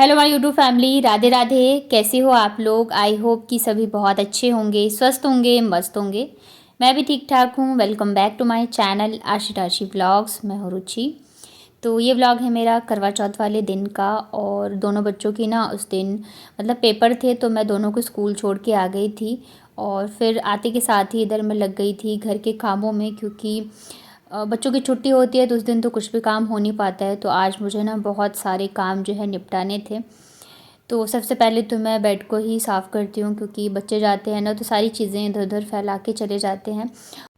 Hello my YouTube family, Radhe Radhe. कैसे हो आप लोग? आई होप कि सभी बहुत अच्छे होंगे, स्वस्थ होंगे, मस्त होंगे। मैं भी ठीक ठाक हूँ। Welcome back to my channel Ashi vlogs. मैं हूँ रुचि। तो ये व्लॉग है मेरा करवा चौथ वाले दिन का। और दोनों बच्चों की ना उस दिन मतलब पेपर थे, तो मैं दोनों को स्कूल छोड़ के आ गई थी। और फिर आते के साथ ही इधर मैं लग गई थी घर के कामों में, क्योंकि बच्चों की छुट्टी होती है तो उस दिन तो कुछ भी काम हो नहीं पाता है। तो आज मुझे ना बहुत सारे काम जो है निपटाने थे। तो सबसे पहले तो मैं बेड को ही साफ़ करती हूँ, क्योंकि बच्चे जाते हैं ना तो सारी चीज़ें इधर उधर फैला के चले जाते हैं।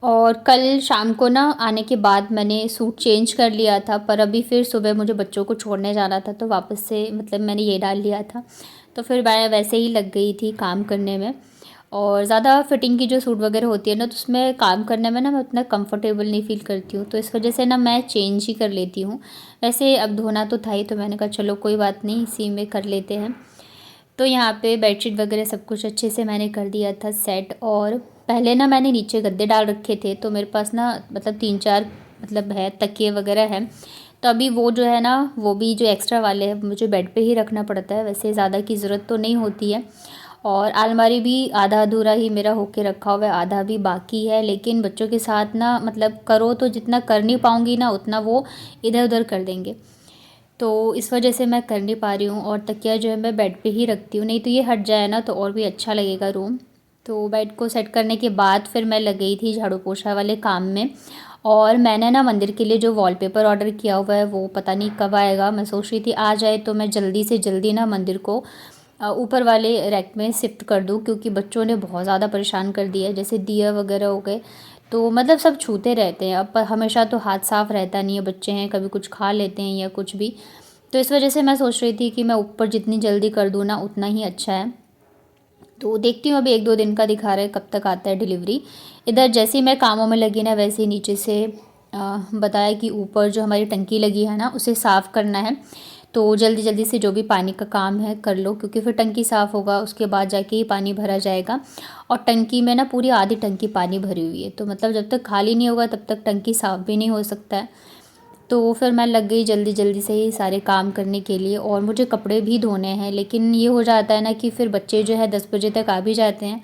और कल शाम को ना आने के बाद मैंने सूट चेंज कर लिया था, पर अभी फिर सुबह मुझे बच्चों को छोड़ने जाना था, तो वापस से मतलब मैंने ये डाल लिया था। तो फिर मैं वैसे ही लग गई थी काम करने में। और ज़्यादा फिटिंग की जो सूट वगैरह होती है ना, तो उसमें काम करने में ना मैं उतना कंफर्टेबल नहीं फ़ील करती हूँ, तो इस वजह से ना मैं चेंज ही कर लेती हूँ। वैसे अब धोना तो था ही, तो मैंने कहा चलो कोई बात नहीं, इसी में कर लेते हैं। तो यहाँ पे बेडशीट वगैरह सब कुछ अच्छे से मैंने कर दिया था सेट। और पहले ना मैंने नीचे गद्दे डाल रखे थे, तो मेरे पास ना मतलब 3-4 मतलब है तकिए वगैरह हैं। तो अभी वो जो है ना, वो भी जो एक्स्ट्रा वाले हैं मुझे बेड पे ही रखना पड़ता है। वैसे ज़्यादा की ज़रूरत तो नहीं होती है। और अलमारी भी आधा अधूरा ही मेरा होके रखा हुआ है, आधा भी बाकी है। लेकिन बच्चों के साथ ना मतलब करो तो जितना कर नहीं पाऊँगी ना, उतना वो इधर उधर कर देंगे। तो इस वजह से मैं कर नहीं पा रही हूँ। और तकिया जो है मैं बेड पे ही रखती हूँ, नहीं तो ये हट जाए ना तो और भी अच्छा लगेगा रूम। तो बेड को सेट करने के बाद फिर मैं लग गई थी झाड़ू पोछा वाले काम में। और मैंने ना मंदिर के लिए जो वॉलपेपर ऑर्डर किया हुआ है वो पता नहीं कब आएगा। मैं सोच रही थी आ जाए तो मैं जल्दी से जल्दी ना मंदिर को ऊपर वाले रैक में शिफ्ट कर दूँ, क्योंकि बच्चों ने बहुत ज़्यादा परेशान कर दिया है। जैसे दिया वगैरह हो गए, तो मतलब सब छूते रहते हैं। अब हमेशा तो हाथ साफ़ रहता नहीं है, बच्चे हैं कभी कुछ खा लेते हैं या कुछ भी। तो इस वजह से मैं सोच रही थी कि मैं ऊपर जितनी जल्दी कर दूँ ना उतना ही अच्छा है। तो देखती हूँ अभी 1-2 दिन का दिखा रहा है, कब तक आता है डिलीवरी। इधर जैसे ही मैं कामों में लगी ना, वैसे ही नीचे से बताया कि ऊपर जो हमारी टंकी लगी है ना उसे साफ़ करना है। तो जल्दी जल्दी से जो भी पानी का काम है कर लो, क्योंकि फिर टंकी साफ़ होगा उसके बाद जाके ही पानी भरा जाएगा। और टंकी में ना पूरी आधी टंकी पानी भरी हुई है, तो मतलब जब तक खाली नहीं होगा तब तक टंकी साफ़ भी नहीं हो सकता है। तो फिर मैं लग गई जल्दी जल्दी से ही सारे काम करने के लिए। और मुझे कपड़े भी धोने हैं, लेकिन ये हो जाता है ना कि फिर बच्चे जो है 10 बजे तक आ भी जाते हैं।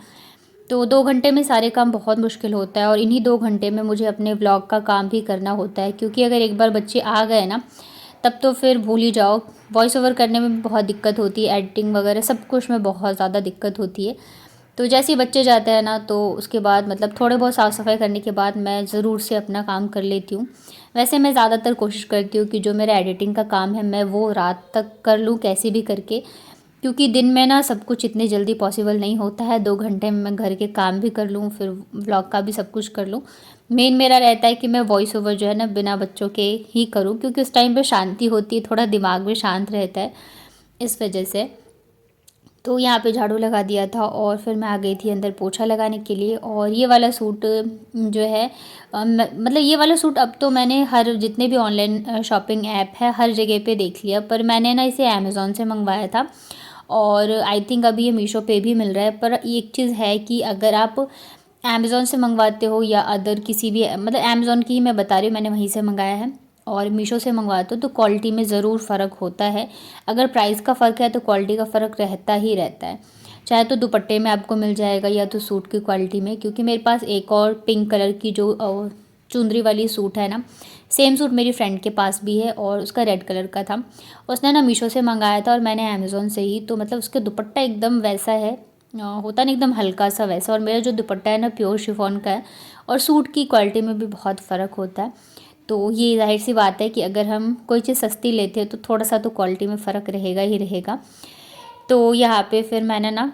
तो 2 घंटे में सारे काम बहुत मुश्किल होता है। और इन्हीं 2 घंटे में मुझे अपने व्लॉग का काम भी करना होता है, क्योंकि अगर एक बार बच्चे आ गए ना तब तो फिर भूल ही जाओ। वॉइस ओवर करने में भी बहुत दिक्कत होती है, एडिटिंग वगैरह सब कुछ में बहुत ज़्यादा दिक्कत होती है। तो जैसे ही बच्चे जाते हैं ना, तो उसके बाद मतलब थोड़े बहुत साफ़ सफाई करने के बाद मैं ज़रूर से अपना काम कर लेती हूँ। वैसे मैं ज़्यादातर कोशिश करती हूँ कि जो मेरा एडिटिंग का काम है मैं वो रात तक कर लूँ कैसे भी करके, क्योंकि दिन में ना सब कुछ इतनी जल्दी पॉसिबल नहीं होता है। 2 घंटे में मैं घर के काम भी कर लूँ, फिर व्लॉग का भी सब कुछ कर लूँ। मेन मेरा रहता है कि मैं वॉइस ओवर जो है ना बिना बच्चों के ही करूँ, क्योंकि उस टाइम पे शांति होती है, थोड़ा दिमाग भी शांत रहता है, इस वजह से। तो यहाँ पे झाड़ू लगा दिया था और फिर मैं आ गई थी अंदर पोछा लगाने के लिए। और ये वाला सूट जो है मतलब ये वाला सूट अब तो मैंने हर जितने भी ऑनलाइन शॉपिंग ऐप है हर जगह पे देख लिया, पर मैंने ना इसे अमेज़ॉन से मंगवाया था। और आई थिंक अभी ये मीशो पे भी मिल रहा है। पर एक चीज़ है कि अगर आप अमेज़ॉन से मंगवाते हो या अदर किसी भी मतलब अमेज़ॉन की ही मैं बता रही हूँ, मैंने वहीं से मंगाया है। और मीशो से मंगवाते हो तो क्वालिटी में ज़रूर फ़र्क होता है। अगर प्राइस का फ़र्क है तो क्वालिटी का फ़र्क रहता ही रहता है। चाहे तो दुपट्टे में आपको मिल जाएगा या तो सूट की क्वालिटी में, क्योंकि मेरे पास एक और पिंक कलर की जो चुंदरी वाली सूट है ना, सेम सूट मेरी फ्रेंड के पास भी है और उसका रेड कलर का था। उसने ना मीशो से मंगाया था और मैंने अमेज़ॉन से ही। तो मतलब उसके दुपट्टा एकदम वैसा है, होता नहीं एकदम हल्का सा वैसा। और मेरा जो दुपट्टा है ना प्योर शिफॉन का है। और सूट की क्वालिटी में भी बहुत फ़र्क होता है। तो ये ज़ाहिर सी बात है कि अगर हम कोई चीज़ सस्ती लेते हैं तो थोड़ा सा तो क्वालिटी में फ़र्क रहेगा ही रहेगा। तो यहाँ पे फिर मैंने ना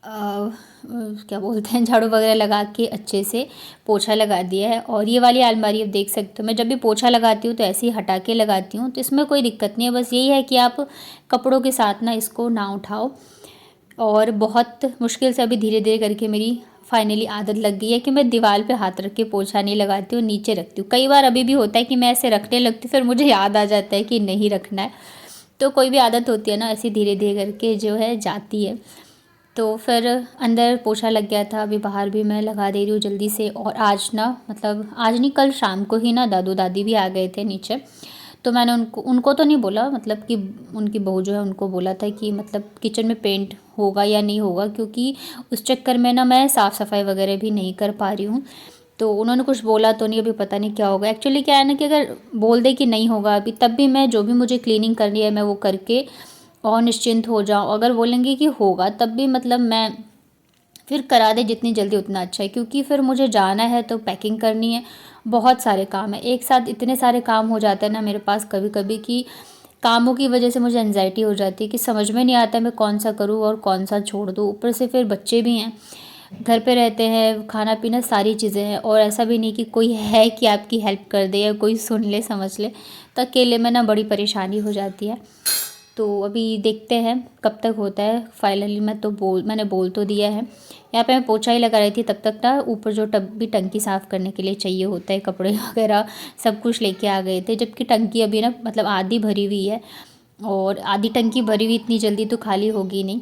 क्या बोलते हैं झाड़ू वगैरह लगा के अच्छे से पोछा लगा दिया है। और ये वाली अलमारी आप देख सकते हो, मैं जब भी पोछा लगाती हूँ तो ऐसे ही हटा के लगाती हूँ, तो इसमें कोई दिक्कत नहीं है। बस यही है कि आप कपड़ों के साथ ना इसको ना उठाओ। और बहुत मुश्किल से अभी धीरे धीरे करके मेरी फाइनली आदत लग गई है कि मैं दीवार पे हाथ रख के पोछा नहीं लगाती हूँ, नीचे रखती हूँ। कई बार अभी भी होता है कि मैं ऐसे रखने लगती हूँ, फिर मुझे याद आ जाता है कि नहीं रखना है। तो कोई भी आदत होती है ना, ऐसी धीरे धीरे करके जो है जाती है। तो फिर अंदर पोछा लग गया था, अभी बाहर भी मैं लगा दे रही हूँ जल्दी से। और आज ना मतलब आज नहीं, कल शाम को ही ना दादू दादी भी आ गए थे नीचे। तो मैंने उनको तो नहीं बोला, मतलब कि उनकी बहू जो है उनको बोला था कि मतलब किचन में पेंट होगा या नहीं होगा, क्योंकि उस चक्कर में ना मैं साफ़ सफाई वगैरह भी नहीं कर पा रही हूँ। तो उन्होंने कुछ बोला तो नहीं, अभी पता नहीं क्या होगा। एक्चुअली क्या है ना कि अगर बोल दे कि नहीं होगा अभी, तब भी मैं जो भी मुझे क्लीनिंग करनी है मैं वो करके और निश्चिंत हो जाऊँ। अगर बोलेंगे कि होगा तब भी मतलब मैं फिर करा दे जितनी जल्दी उतना अच्छा है, क्योंकि फिर मुझे जाना है तो पैकिंग करनी है, बहुत सारे काम है एक साथ, इतने सारे काम हो जाते हैं ना मेरे पास कभी कभी कि कामों की वजह से मुझे एंजाइटी हो जाती है कि समझ में नहीं आता मैं कौन सा करूँ और कौन सा छोड़ दूँ। ऊपर से फिर बच्चे भी हैं, घर पे रहते हैं, खाना पीना सारी चीज़ें हैं, और ऐसा भी नहीं कि कोई है कि आपकी हेल्प कर दे या कोई सुन ले समझ ले, तो अकेले में ना बड़ी परेशानी हो जाती है। तो अभी देखते हैं कब तक होता है फाइनली। मैंने बोल तो दिया है। यहाँ पे मैं पोछा ही लगा रही थी, तब तक ना ऊपर जो टब भी टंकी साफ़ करने के लिए चाहिए होता है, कपड़े वगैरह सब कुछ लेके आ गए थे, जबकि टंकी अभी ना मतलब आधी भरी हुई है, और आधी टंकी भरी हुई इतनी जल्दी तो खाली होगी नहीं।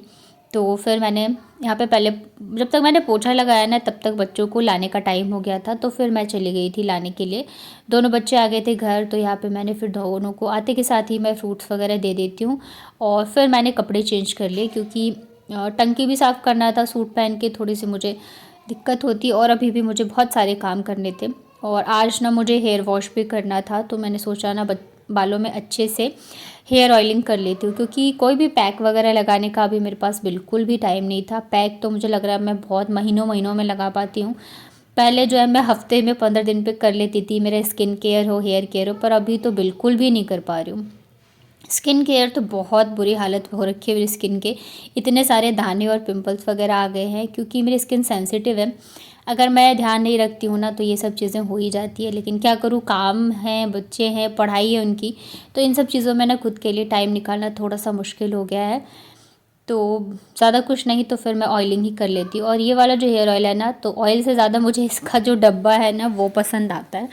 तो फिर मैंने यहाँ पे पहले, जब तक मैंने पोछा लगाया ना तब तक बच्चों को लाने का टाइम हो गया था, तो फिर मैं चली गई थी लाने के लिए। दोनों बच्चे आ गए थे घर, तो यहाँ पे मैंने फिर दोनों को आते के साथ ही मैं फ्रूट्स वगैरह दे देती हूँ, और फिर मैंने कपड़े चेंज कर लिए, क्योंकि टंकी भी साफ़ करना था, सूट पहन के थोड़ी सी मुझे दिक्कत होती, और अभी भी मुझे बहुत सारे काम करने थे। और आज ना मुझे हेयर वॉश भी करना था, तो मैंने सोचा ना बालों में अच्छे से हेयर ऑयलिंग कर लेती हूँ, क्योंकि कोई भी पैक वगैरह लगाने का अभी मेरे पास बिल्कुल भी टाइम नहीं था। पैक तो मुझे लग रहा है मैं बहुत महीनों महीनों में लगा पाती हूँ। पहले जो है मैं हफ्ते में 15 दिन पे कर लेती थी, मेरा स्किन केयर हो हेयर केयर हो, पर अभी तो बिल्कुल भी नहीं कर पा रही हूँ। स्किन केयर तो बहुत बुरी हालत हो रखी है मेरी स्किन के, इतने सारे दाने और पिंपल्स वगैरह आ गए हैं, क्योंकि मेरी स्किन सेंसिटिव है। अगर मैं ध्यान नहीं रखती हूँ ना तो ये सब चीज़ें हो ही जाती है, लेकिन क्या करूँ, काम है, बच्चे हैं, पढ़ाई है उनकी, तो इन सब चीज़ों में ना खुद के लिए टाइम निकालना थोड़ा सा मुश्किल हो गया है। तो ज़्यादा कुछ नहीं तो फिर मैं ऑयलिंग ही कर लेती हूँ। और ये वाला जो हेयर ऑयल है ना, तो ऑयल से ज़्यादा मुझे इसका जो डब्बा है ना वो पसंद आता है।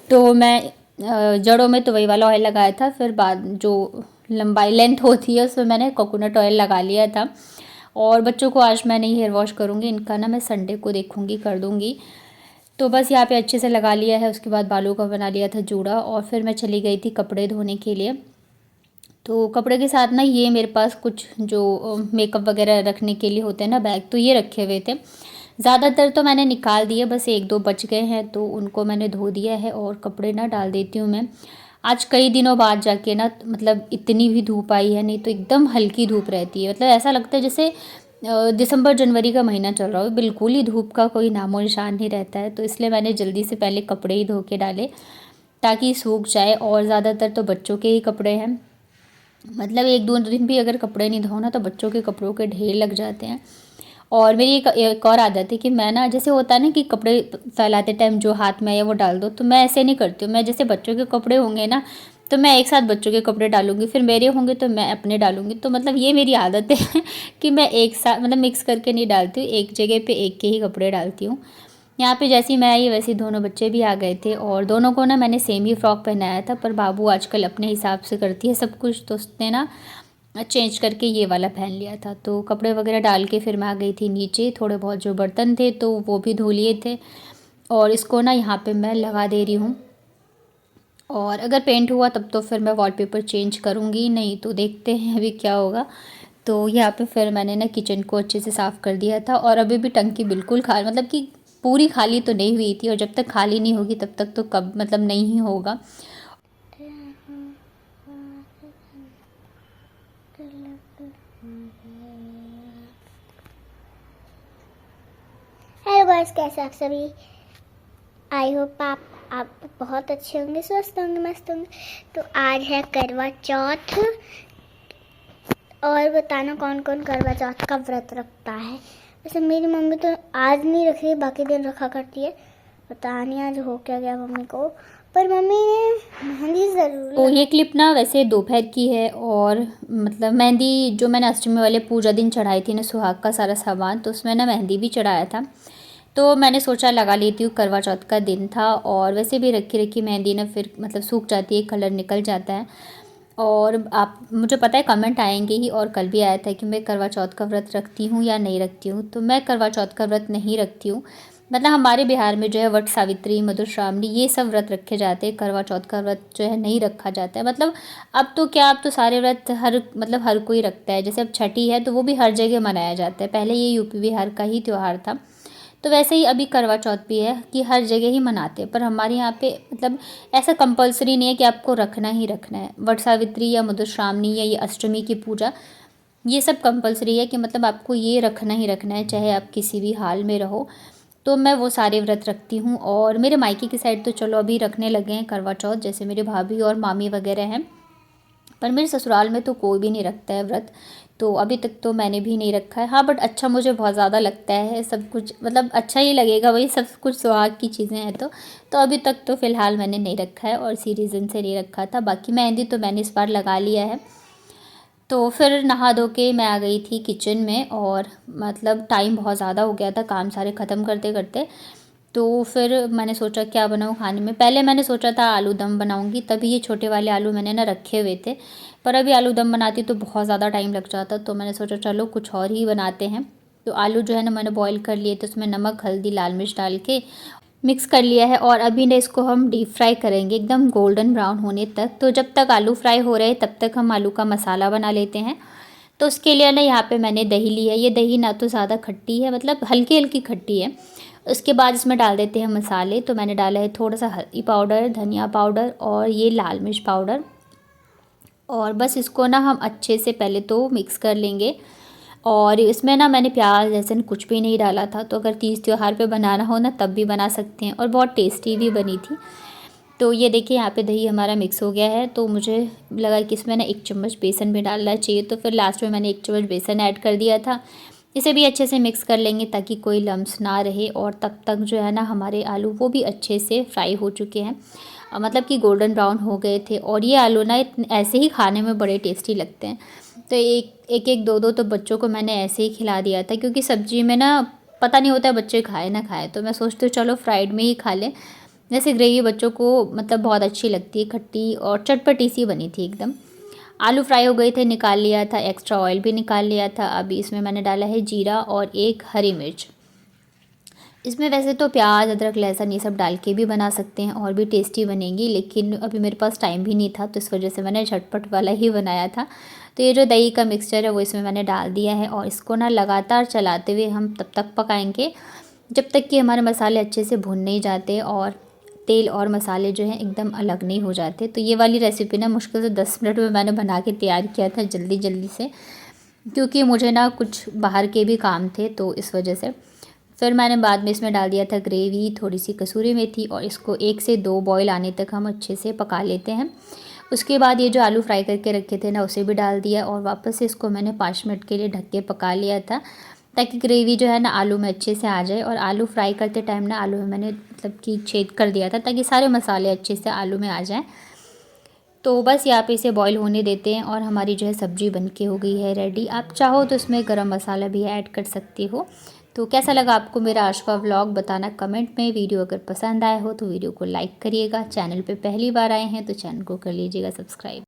तो मैं जड़ों में तो वही वाला ऑयल लगाया था, फिर बाद जो लंबाई लेंथ होती है उसमें मैंने कोकोनट ऑयल लगा लिया था। और बच्चों को आज मैं नहीं हेयर वॉश करूँगी, इनका ना मैं संडे को देखूँगी कर दूँगी। तो बस यहाँ पे अच्छे से लगा लिया है, उसके बाद बालों का बना लिया था जूड़ा, और फिर मैं चली गई थी कपड़े धोने के लिए। तो कपड़े के साथ ना ये मेरे पास कुछ जो मेकअप वगैरह रखने के लिए होते हैं ना बैग, तो ये रखे हुए थे। ज़्यादातर तो मैंने निकाल दिए, बस एक दो बच गए हैं, तो उनको मैंने धो दिया है और कपड़े ना डाल देती हूँ मैं। आज कई दिनों बाद जाके ना मतलब इतनी भी धूप आई है, नहीं तो एकदम हल्की धूप रहती है, मतलब ऐसा लगता है जैसे दिसंबर जनवरी का महीना चल रहा हो, बिल्कुल ही धूप का कोई नामो निशान नहीं रहता है। तो इसलिए मैंने जल्दी से पहले कपड़े ही धो के डाले ताकि सूख जाए। और ज़्यादातर तो बच्चों के ही कपड़े हैं, मतलब एक दो दिन भी अगर कपड़े नहीं धो ना तो बच्चों के कपड़ों के ढेर लग जाते हैं। और मेरी एक और आदत है कि मैं ना, जैसे होता है ना कि कपड़े फैलाते टाइम जो हाथ में आया वो डाल दो, तो मैं ऐसे नहीं करती हूँ। मैं जैसे बच्चों के कपड़े होंगे ना तो मैं एक साथ बच्चों के कपड़े डालूंगी, फिर मेरे होंगे तो मैं अपने डालूंगी। तो मतलब ये मेरी आदत है कि मैं एक साथ मतलब मिक्स करके नहीं डालती हूँ, एक जगह पे एक के ही कपड़े डालती हूँ। यहाँ पे जैसी मैं आई वैसे दोनों बच्चे भी आ गए थे, और दोनों को ना मैंने सेम ही फ्रॉक पहनाया था, पर बाबू आजकल अपने हिसाब से करती है सब कुछ, तो उसने ना चेंज करके ये वाला पहन लिया था। तो कपड़े वगैरह डाल के फिर मैं आ गई थी नीचे, थोड़े बहुत जो बर्तन थे तो वो भी धो लिए थे, और इसको ना यहाँ पे मैं लगा दे रही हूँ। और अगर पेंट हुआ तब तो फिर मैं वॉलपेपर चेंज करूँगी, नहीं तो देखते हैं अभी क्या होगा। तो यहाँ पे फिर मैंने ना किचन को अच्छे से साफ़ कर दिया था, और अभी भी टंकी बिल्कुल खाली, मतलब कि पूरी खाली तो नहीं हुई थी, और जब तक खाली नहीं होगी तब तक तो कब मतलब नहीं ही होगा। हेलो गाइस, कैसे आप सभी। आई होप आप बहुत अच्छे होंगे, स्वस्थ होंगे, मस्त होंगे। तो आज है करवा चौथ, और बताना कौन कौन करवा चौथ का व्रत रखता है। वैसे मेरी मम्मी तो आज नहीं रख रही, बाकी दिन रखा करती है। पता नहीं आज हो क्या गया मम्मी को, पर मम्मी ने मेहंदी ज़रूर। तो ये क्लिप ना वैसे दोपहर की है, और मतलब मेहंदी जो मैंने अष्टमी वाले पूजा दिन चढ़ाई थी ना, सुहाग का सारा सामान, तो उसमें ना मेहंदी भी चढ़ाया था। तो मैंने सोचा लगा लेती हूँ, करवा चौथ का दिन था, और वैसे भी रखी रखी मेहंदी ना फिर मतलब सूख जाती है, कलर निकल जाता है। और आप, मुझे पता है कमेंट आएंगे ही, और कल भी आया था कि मैं करवा चौथ का व्रत रखती हूँ या नहीं रखती हूँ। तो मैं करवा चौथ का व्रत नहीं रखती हूँ, मतलब हमारे बिहार में जो है वट सावित्री, मधुश्रावणी, ये सब व्रत रखे जाते हैं। करवा चौथ का व्रत जो है नहीं रखा जाता है। मतलब अब तो क्या, अब तो सारे व्रत हर कोई रखता है। जैसे अब छठी है तो वो भी हर जगह मनाया जाता है। पहले ये यूपी बिहार का ही त्यौहार था, तो वैसे ही अभी करवा चौथ भी है कि हर जगह ही मनाते हैं। पर हमारे यहाँ पे मतलब ऐसा कंपलसरी नहीं है कि आपको रखना ही रखना है। वट सावित्री या मधुश्रावणी या ये अष्टमी की पूजा, ये सब कंपलसरी है कि मतलब आपको ये रखना ही रखना है, चाहे आप किसी भी हाल में रहो। तो मैं वो सारे व्रत रखती हूँ। और मेरे मायके की साइड तो चलो अभी रखने लगे हैं करवा चौथ, जैसे मेरे भाभी और मामी वगैरह हैं। पर मेरे ससुराल में तो कोई भी नहीं रखता है व्रत, तो अभी तक तो मैंने भी नहीं रखा है। हाँ, बट अच्छा मुझे बहुत ज़्यादा लगता है सब कुछ, मतलब अच्छा ही लगेगा, वही सब कुछ सुहाग की चीज़ें हैं। तो अभी तक तो फ़िलहाल मैंने नहीं रखा है और इसी रीज़न से नहीं रखा था। बाकी मेहंदी तो मैंने इस बार लगा लिया है। तो फिर नहा धो के मैं आ गई थी किचन में, और मतलब टाइम बहुत ज़्यादा हो गया था काम सारे ख़त्म करते करते। तो फिर मैंने सोचा क्या बनाऊँ खाने में। पहले मैंने सोचा था आलू दम बनाऊँगी, तभी ये छोटे वाले आलू मैंने ना रखे हुए थे। पर अभी आलू दम बनाती तो बहुत ज़्यादा टाइम लग जाता, तो मैंने सोचा चलो कुछ और ही बनाते हैं। तो आलू जो है ना मैंने बॉईल कर लिए थे, उसमें नमक, हल्दी, लाल मिर्च डाल के मिक्स कर लिया है। और अभी ना इसको हम डीप फ्राई करेंगे एकदम गोल्डन ब्राउन होने तक। तो जब तक आलू फ्राई हो रहे तब तक हम आलू का मसाला बना लेते हैं। तो उसके लिए ना यहाँ पे मैंने दही ली है। ये दही ना तो ज़्यादा खट्टी है, मतलब हल्की हल्की खट्टी है। उसके बाद इसमें डाल देते हैं मसाले। तो मैंने डाला है थोड़ा सा हल्दी पाउडर, धनिया पाउडर और ये लाल मिर्च पाउडर। और बस इसको ना हम अच्छे से पहले तो मिक्स कर लेंगे। और इसमें ना मैंने प्याज लहसुन कुछ भी नहीं डाला था। तो अगर तीज त्योहार पे बनाना हो ना तब भी बना सकते हैं, और बहुत टेस्टी भी बनी थी। तो ये देखिए यहाँ पे दही हमारा मिक्स हो गया है। तो मुझे लगा कि इसमें ना 1 चम्मच बेसन भी डालना चाहिए, तो फिर लास्ट में मैंने 1 चम्मच बेसन ऐड कर दिया था। इसे भी अच्छे से मिक्स कर लेंगे ताकि कोई लम्स ना रहे। और तब तक जो है ना हमारे आलू वो भी अच्छे से फ्राई हो चुके हैं, मतलब कि गोल्डन ब्राउन हो गए थे। और ये आलू ना ऐसे ही खाने में बड़े टेस्टी लगते हैं। तो एक दो तो बच्चों को मैंने ऐसे ही खिला दिया था, क्योंकि सब्जी में ना पता नहीं होता है बच्चे खाए ना खाए। तो मैं सोचती हूँ चलो फ्राइड में ही खा लें। वैसे ग्रेवी बच्चों को मतलब बहुत अच्छी लगती है, खट्टी और चटपटी सी बनी थी एकदम। आलू फ्राई हो गए थे, निकाल लिया था, एक्स्ट्रा ऑयल भी निकाल लिया था। अभी इसमें मैंने डाला है जीरा और 1 हरी मिर्च। इसमें वैसे तो प्याज, अदरक, लहसुन ये सब डाल के भी बना सकते हैं और भी टेस्टी बनेगी, लेकिन अभी मेरे पास टाइम भी नहीं था, तो इस वजह से मैंने झटपट वाला ही बनाया था। तो ये जो दही का मिक्सचर है वो इसमें मैंने डाल दिया है, और इसको ना लगातार चलाते हुए हम तब तक पकाएंगे जब तक कि हमारे मसाले अच्छे से भुन नहीं जाते और तेल और मसाले जो हैं एकदम अलग नहीं हो जाते। तो ये वाली रेसिपी ना मुश्किल से 10 मिनट में मैंने बना के तैयार किया था जल्दी जल्दी से, क्योंकि मुझे ना कुछ बाहर के भी काम थे, तो इस वजह से। फिर मैंने बाद में इसमें डाल दिया था ग्रेवी, थोड़ी सी कसूरी मेथी, और इसको 1 से 2 बॉयल आने तक हम अच्छे से पका लेते हैं। उसके बाद ये जो आलू फ्राई करके रखे थे ना उसे भी डाल दिया, और वापस से इसको मैंने 5 मिनट के लिए ढक के पका लिया था, ताकि ग्रेवी जो है ना आलू में अच्छे से आ जाए। और आलू फ्राई करते टाइम ना आलू में मैंने मतलब कि छेद कर दिया था, ताकि सारे मसाले अच्छे से आलू में आ जाएँ। तो बस यहाँ पे इसे बॉईल होने देते हैं, और हमारी जो है सब्ज़ी बनके हो गई है रेडी। आप चाहो तो इसमें गरम मसाला भी ऐड कर सकती हो। तो कैसा लगा आपको मेरा आज का व्लॉग बताना कमेंट में। वीडियो अगर पसंद आया हो तो वीडियो को लाइक करिएगा। चैनल पे पहली बार आए हैं तो चैनल को कर लीजिएगा सब्सक्राइब।